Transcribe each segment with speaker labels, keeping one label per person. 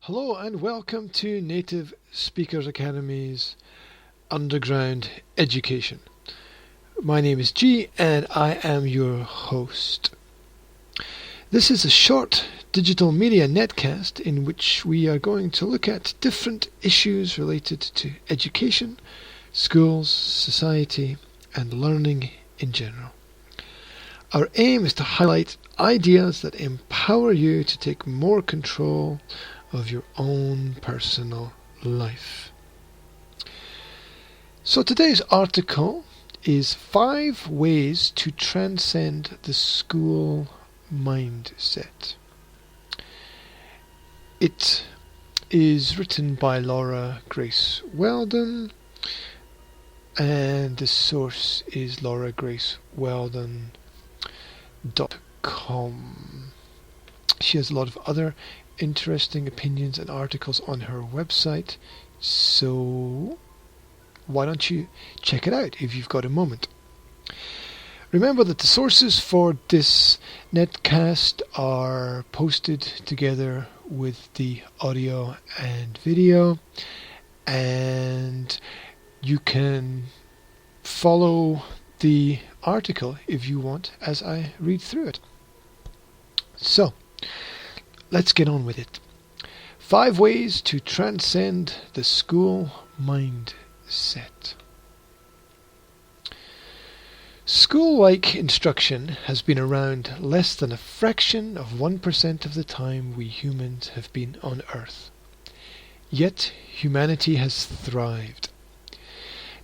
Speaker 1: Hello and welcome to Native Speakers Academy's Underground Education. My name is G and I am your host. This is a short digital media netcast in which we are going to look at different issues related to education, schools, society and learning in general. Our aim is to highlight ideas that empower you to take more control of your own personal life. So today's article is 5 ways to transcend the school mindset. It is written by Laura Grace Weldon, and the source is lauragraceweldon.com. She has a lot of other interesting opinions and articles on her website, so why don't you check it out if you've got a moment. Remember that the sources for this netcast are posted together with the audio and video, and you can follow the article if you want as I read through it. So let's get on with it. 5 ways to transcend the school mindset. School-like instruction has been around less than a fraction of 1% of the time we humans have been on Earth. Yet humanity has thrived.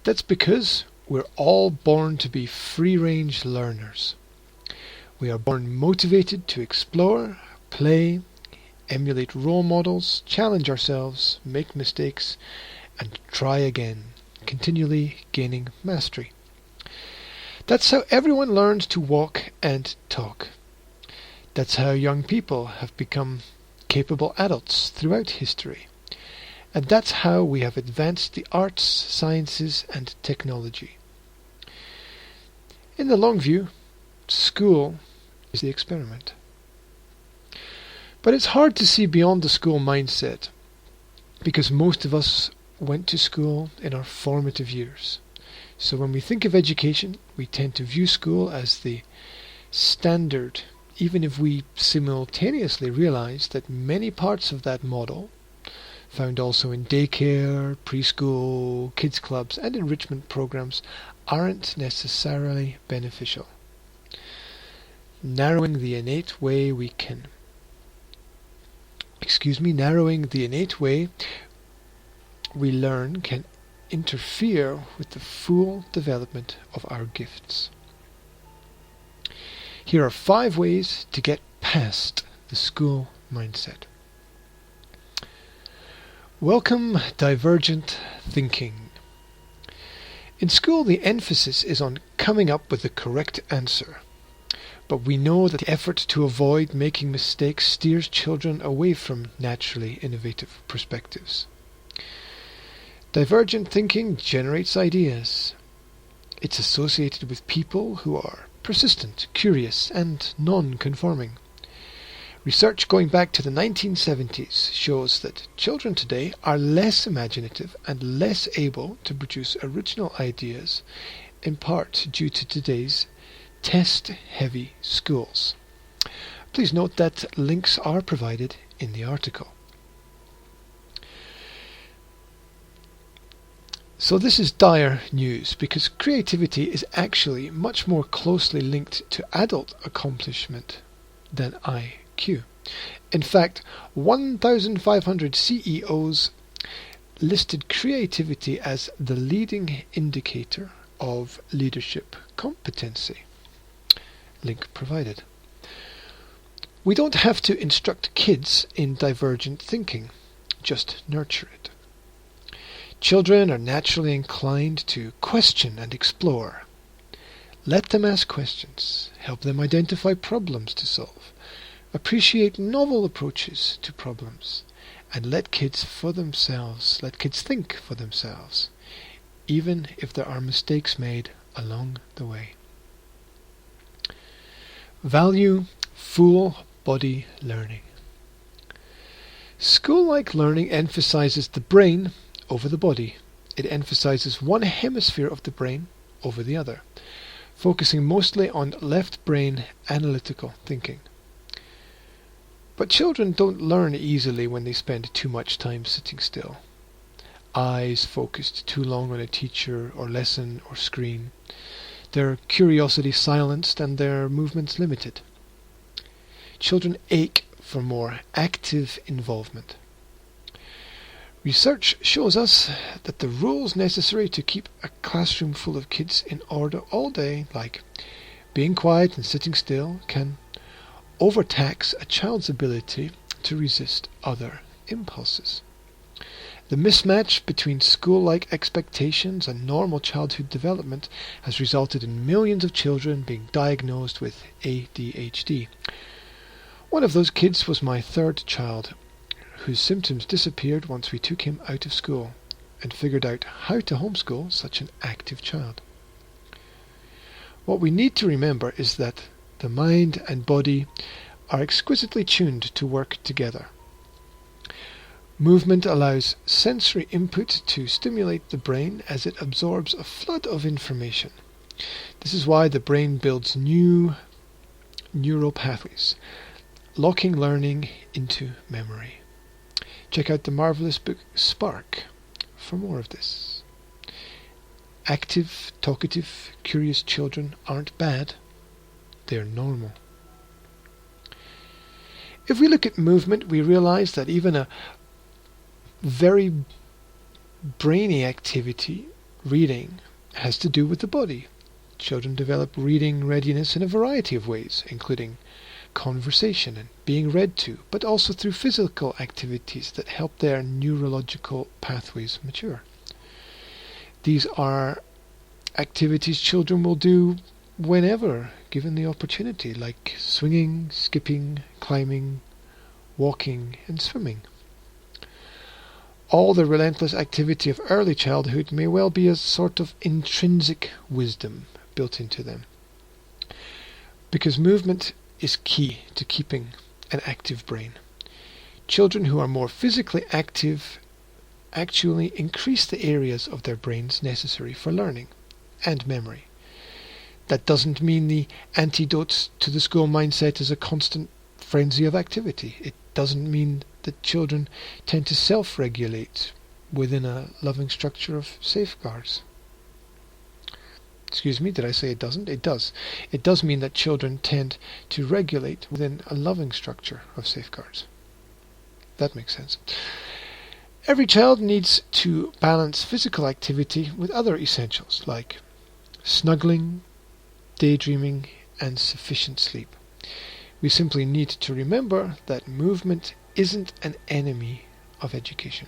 Speaker 1: That's because we're all born to be free-range learners. We are born motivated to explore, play, emulate role models, challenge ourselves, make mistakes, and try again, continually gaining mastery. That's how everyone learns to walk and talk. That's how young people have become capable adults throughout history. And that's how we have advanced the arts, sciences, and technology. In the long view, school is the experiment. But it's hard to see beyond the school mindset, because most of us went to school in our formative years. So when we think of education, we tend to view school as the standard, even if we simultaneously realize that many parts of that model, found also in daycare, preschool, kids clubs and enrichment programs, aren't necessarily beneficial. Narrowing the innate way we learn can interfere with the full development of our gifts. Here are 5 ways to get past the school mindset. Welcome divergent thinking. In school, the emphasis is on coming up with the correct answer. But we know that the effort to avoid making mistakes steers children away from naturally innovative perspectives. Divergent thinking generates ideas. It's associated with people who are persistent, curious, and non-conforming. Research going back to the 1970s shows that children today are less imaginative and less able to produce original ideas, in part due to today's test-heavy schools. Please note that links are provided in the article. So this is dire news, because creativity is actually much more closely linked to adult accomplishment than IQ. In fact, 1,500 CEOs listed creativity as the leading indicator of leadership competency. Link provided. We don't have to instruct kids in divergent thinking, just nurture it. Children are naturally inclined to question and explore. Let them ask questions, help them identify problems to solve, appreciate novel approaches to problems, and let kids think for themselves, even if there are mistakes made along the way. Value full body learning. School-like learning emphasizes the brain over the body. It emphasizes one hemisphere of the brain over the other, focusing mostly on left brain analytical thinking. But children don't learn easily when they spend too much time sitting still. Eyes focused too long on a teacher or lesson or screen, their curiosity silenced and their movements limited. Children ache for more active involvement. Research shows us that the rules necessary to keep a classroom full of kids in order all day, like being quiet and sitting still, can overtax a child's ability to resist other impulses. The mismatch between school-like expectations and normal childhood development has resulted in millions of children being diagnosed with ADHD. One of those kids was my third child, whose symptoms disappeared once we took him out of school and figured out how to homeschool such an active child. What we need to remember is that the mind and body are exquisitely tuned to work together. Movement allows sensory input to stimulate the brain as it absorbs a flood of information. This is why the brain builds new neural pathways, locking learning into memory. Check out the marvelous book Spark for more of this. Active, talkative, curious children aren't bad. They're normal. If we look at movement, we realize that even a very brainy activity, reading, has to do with the body. Children develop reading readiness in a variety of ways, including conversation and being read to, but also through physical activities that help their neurological pathways mature. These are activities children will do whenever given the opportunity, like swinging, skipping, climbing, walking, and swimming. All the relentless activity of early childhood may well be a sort of intrinsic wisdom built into them, because movement is key to keeping an active brain. Children who are more physically active actually increase the areas of their brains necessary for learning and memory. That doesn't mean the antidote to the school mindset is a constant frenzy of activity. It doesn't mean that children tend to self-regulate within a loving structure of safeguards. Excuse me, did I say it doesn't? It does. It does mean that children tend to regulate within a loving structure of safeguards. That makes sense. Every child needs to balance physical activity with other essentials like snuggling, daydreaming, and sufficient sleep. We simply need to remember that movement isn't an enemy of education.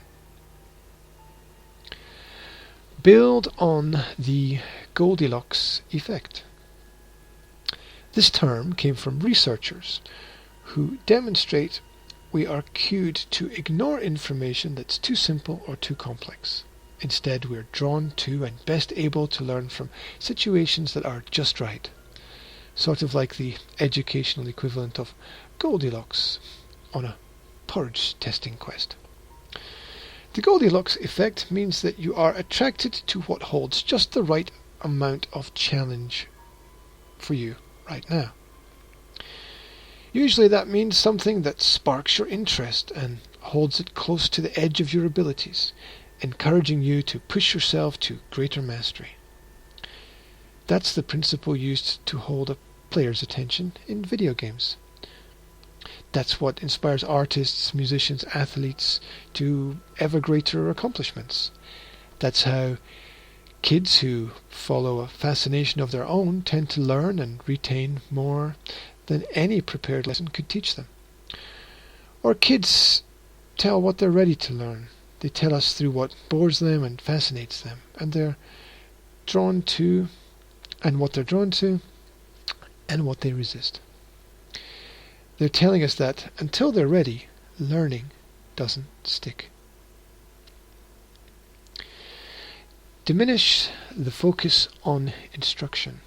Speaker 1: Build on the Goldilocks Effect. This term came from researchers who demonstrate we are cued to ignore information that's too simple or too complex. Instead, we're drawn to and best able to learn from situations that are just right. Sort of like the educational equivalent of Goldilocks on a porridge testing quest. The Goldilocks effect means that you are attracted to what holds just the right amount of challenge for you right now. Usually that means something that sparks your interest and holds it close to the edge of your abilities, encouraging you to push yourself to greater mastery. That's the principle used to hold a player's attention in video games. That's what inspires artists, musicians, athletes to ever greater accomplishments. That's how kids who follow a fascination of their own tend to learn and retain more than any prepared lesson could teach them. Or kids tell what they're ready to learn. They tell us through what bores them and fascinates them, and they're drawn to, and what they're drawn to, and what they resist. They're telling us that until they're ready, learning doesn't stick. Diminish the focus on instruction.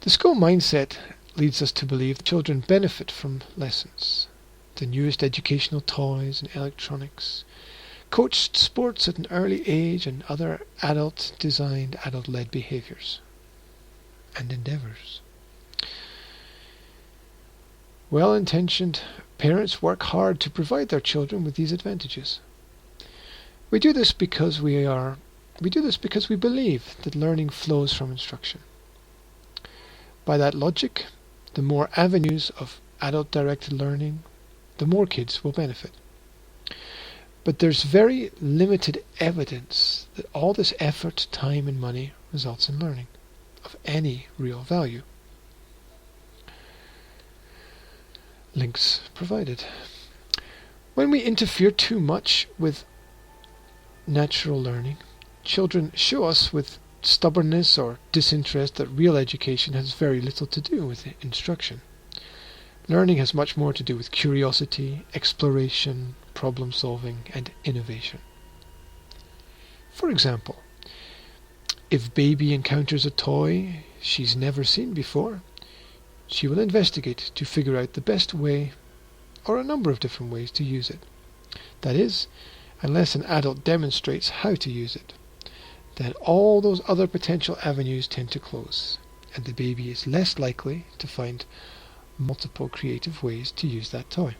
Speaker 1: The school mindset leads us to believe children benefit from lessons. the newest educational toys and electronics, coached sports at an early age, and other adult-designed, adult-led behaviors and endeavors. Well-intentioned parents work hard to provide their children with these advantages. We do this because we believe that learning flows from instruction. By that logic, the more avenues of adult-directed learning, the more kids will benefit. But there's very limited evidence that all this effort, time and money results in learning of any real value. Links provided. When we interfere too much with natural learning, children show us with stubbornness or disinterest that real education has very little to do with instruction. Learning has much more to do with curiosity, exploration, problem solving, and innovation. For example, if baby encounters a toy she's never seen before, she will investigate to figure out the best way, or a number of different ways, to use it. That is, unless an adult demonstrates how to use it, then all those other potential avenues tend to close, and the baby is less likely to find multiple creative ways to use that toy.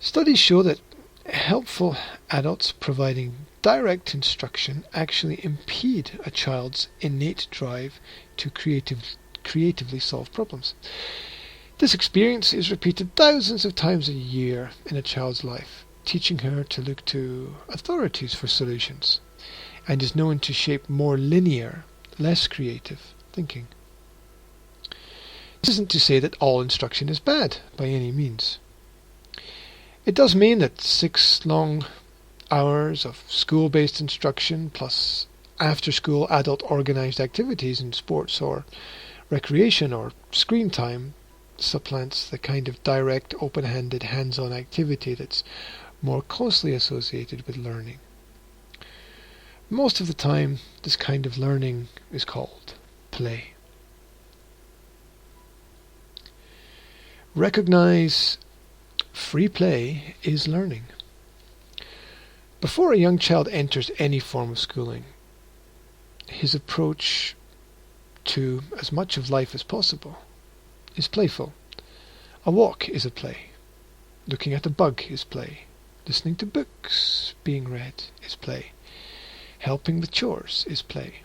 Speaker 1: Studies show that helpful adults providing direct instruction actually impede a child's innate drive to creatively solve problems. This experience is repeated thousands of times a year in a child's life, teaching her to look to authorities for solutions, and is known to shape more linear, less creative thinking. This isn't to say that all instruction is bad, by any means. It does mean that 6 long hours of school-based instruction plus after-school adult organised activities in sports or recreation or screen time supplants the kind of direct, open-handed, hands-on activity that's more closely associated with learning. Most of the time, this kind of learning is called play. Recognize free play is learning. Before a young child enters any form of schooling, his approach to as much of life as possible is playful. A walk is a play. Looking at a bug is play. Listening to books being read is play. Helping with chores is play.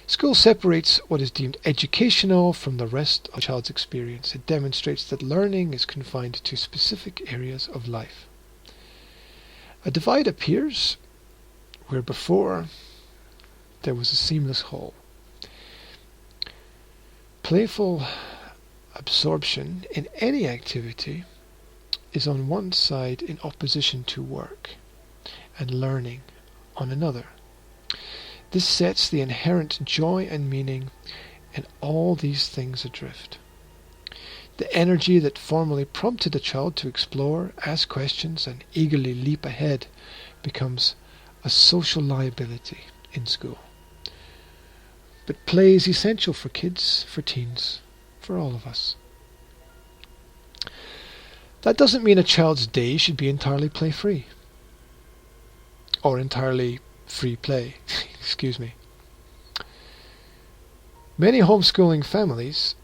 Speaker 1: School separates what is deemed educational from the rest of the child's experience. It demonstrates that learning is confined to specific areas of life. A divide appears where before there was a seamless whole. Playful absorption in any activity is on one side in opposition to work, and learning on another. This sets the inherent joy and meaning in all these things adrift. The energy that formerly prompted a child to explore, ask questions, and eagerly leap ahead becomes a social liability in school. But play is essential for kids, for teens, for all of us. That doesn't mean a child's day should be entirely play-free, or entirely free play. Excuse me. Many homeschooling families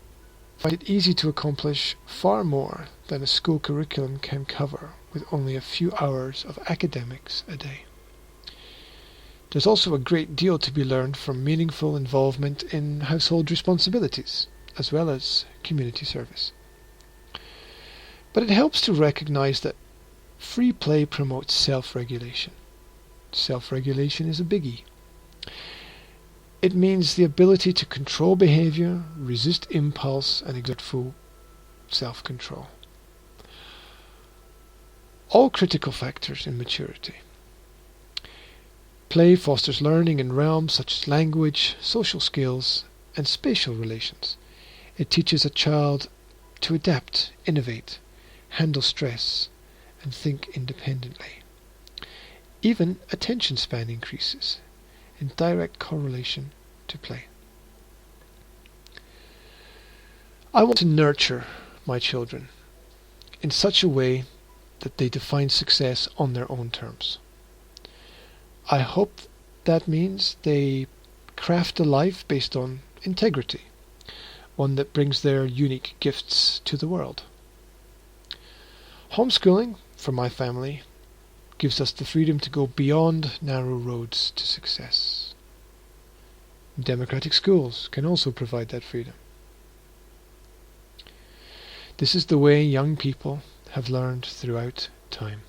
Speaker 1: find it easy to accomplish far more than a school curriculum can cover with only a few hours of academics a day. There's also a great deal to be learned from meaningful involvement in household responsibilities, as well as community service. But it helps to recognize that free play promotes self-regulation. Self-regulation is a biggie. It means the ability to control behavior, resist impulse, and exert full self-control. All critical factors in maturity. Play fosters learning in realms such as language, social skills, and spatial relations. It teaches a child to adapt, innovate, handle stress, and think independently. Even attention span increases in direct correlation to play. I want to nurture my children in such a way that they define success on their own terms. I hope that means they craft a life based on integrity, one that brings their unique gifts to the world. Homeschooling, for my family, gives us the freedom to go beyond narrow roads to success. Democratic schools can also provide that freedom. This is the way young people have learned throughout time.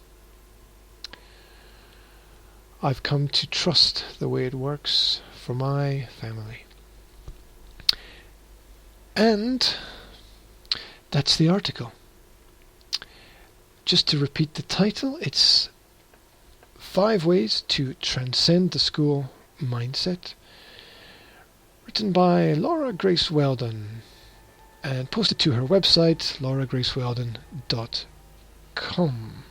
Speaker 1: I've come to trust the way it works for my family. And that's the article. Just to repeat the title, it's 5 Ways to Transcend the School Mindset, written by Laura Grace Weldon and posted to her website, lauragraceweldon.com.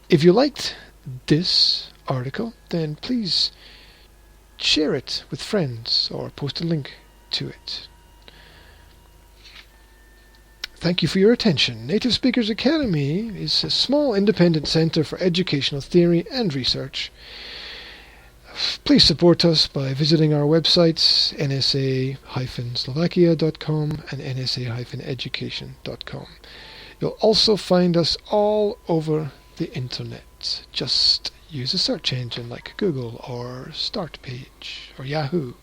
Speaker 1: If you liked this article, then please share it with friends or post a link to it. Thank you for your attention. Native Speakers Academy is a small independent centre for educational theory and research. Please support us by visiting our websites nsa-slovakia.com and nsa-education.com. You'll also find us all over the internet. Just use a search engine like Google or Startpage or Yahoo.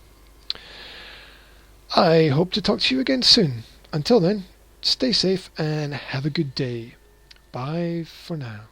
Speaker 1: I hope to talk to you again soon. Until then, stay safe and have a good day. Bye for now.